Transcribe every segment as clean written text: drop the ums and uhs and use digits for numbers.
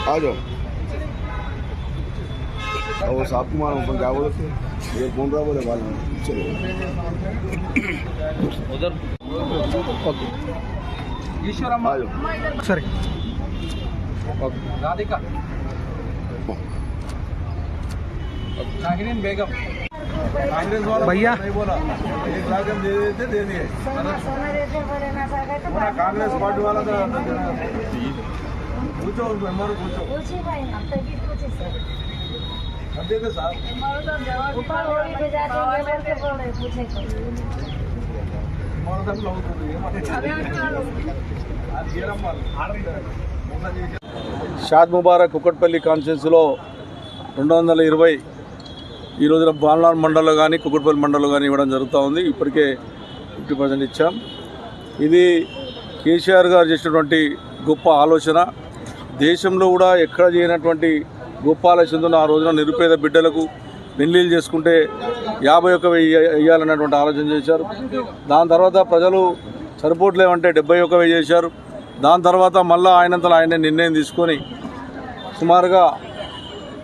आ जाओ। और साहब कुमार ऊपर क्या बोले थे? ये कौन रहा बोले वाले चलो उधर ओके ईश्वरम्मा आ जाओ सर ओके राधिका नागिनीन बेगम कांग्रेस वाला भैया नहीं बोला 1 लाख हम दे देते दे दिए कांग्रेस पार्टी वाला था पूछो मेंबर पूछो पूछी भाई अब तक ही पूछे सर अब देते साहब ऊपर होली पे जाते हैं लेबर के बोल रहे पूछे को मरदम लोग तो ये आज ये रम्मा షాద్ ముబారక్ కుకట్పల్లి కాన్స్టిట్యున్సీలో 220 ఈ రోజున బాల్నార్ మండలంలో కానీ కుకట్పల్లి మండలంలో కానీ ఇవ్వడం జరుగుతూ ఉంది. ఇప్పటికే 50% ఇచ్చాం. ఇది కేసీఆర్ గారు చేసినటువంటి గొప్ప ఆలోచన. దేశంలో కూడా ఎక్కడ చేయనటువంటి గొప్ప ఆలోచనతో ఆ రోజున నిరుపేద బిడ్డలకు పెళ్లిళ్ళు చేసుకుంటే 51,000 వేయాలన్నటువంటి ఆలోచన చేశారు. దాని తర్వాత ప్రజలు సరిపోవట్లేమంటే 71,000 చేశారు. దాని తర్వాత మళ్ళీ ఆయనంతలో ఆయన నిర్ణయం తీసుకొని సుమారుగా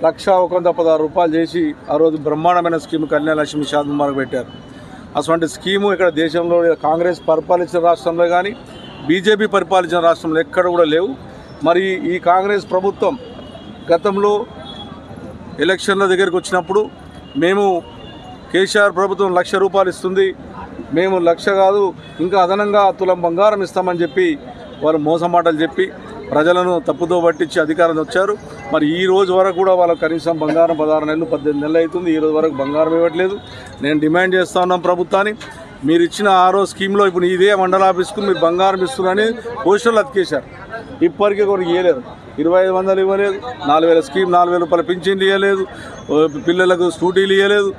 1,116 రూపాయలు చేసి ఆ రోజు బ్రహ్మాండమైన స్కీమ్ కన్యాలక్ష్మి షాద్ ముబారక్ పెట్టారు. అటువంటి స్కీము ఇక్కడ దేశంలో కాంగ్రెస్ పరిపాలించిన రాష్ట్రంలో కానీ బీజేపీ పరిపాలించిన రాష్ట్రంలో ఎక్కడ కూడా లేవు. మరి ఈ కాంగ్రెస్ ప్రభుత్వం గతంలో ఎలక్షన్ల దగ్గరికి వచ్చినప్పుడు మేము కేసీఆర్ ప్రభుత్వం 1,00,000 రూపాయలు ఇస్తుంది, మేము 1,00,000 కాదు ఇంకా అదనంగా తులం బంగారం ఇస్తామని చెప్పి వాళ్ళు మోసమాటలు చెప్పి ప్రజలను తప్పుదో పట్టించి అధికారం వచ్చారు. మరి ఈ రోజు వరకు కూడా వాళ్ళకు కనీసం బంగారం 16 నెలలు 18 నెలలు అవుతుంది, ఈ రోజు వరకు బంగారం ఇవ్వట్లేదు. నేను డిమాండ్ చేస్తూ ఉన్నాం ప్రభుత్వాన్ని, మీరు ఇచ్చిన ఆరో స్కీమ్లో ఇప్పుడు ఇదే మండల ఆఫీస్కు మీరు బంగారం ఇస్తున్నారని పోస్టర్లు అతికేశారు. ఇప్పటికీ కూడా ఇవ్వలేదు. 2,500 ఇవ్వలేదు, 4,000 స్కీమ్ 4,000 రూపాయల పింఛన్లు ఇవ్వలేదు, పిల్లలకు స్కూటీలు ఇవ్వలేదు,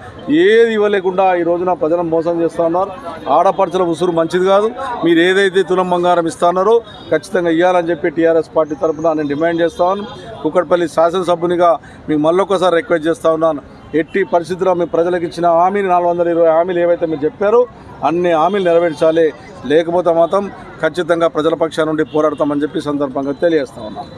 ఏది ఇవ్వలేకుండా ఈ రోజున ప్రజలను మోసం చేస్తూ ఉన్నారు. ఆడపడుచుల ఉసురు మంచిది కాదు. మీరు ఏదైతే తులం బంగారం ఇస్తున్నారో ఖచ్చితంగా ఇవ్వాలని చెప్పి టీఆర్ఎస్ పార్టీ తరఫున నేను డిమాండ్ చేస్తా ఉన్నాను. కుకట్పల్లి శాసనసభ్యునిగా మీకు మళ్ళొక్కసారి రిక్వెస్ట్ చేస్తూ ఉన్నాను, ఎట్టి పరిస్థితుల్లో మీ ప్రజలకు ఇచ్చిన హామీని 420 హామీలు ఏవైతే మీరు చెప్పారో అన్ని హామీలు నెరవేర్చాలి, లేకపోతే మాత్రం ఖచ్చితంగా ప్రజల పక్షాన నుండి పోరాడతామని చెప్పి సందర్భంగా తెలియజేస్తా ఉన్నాను.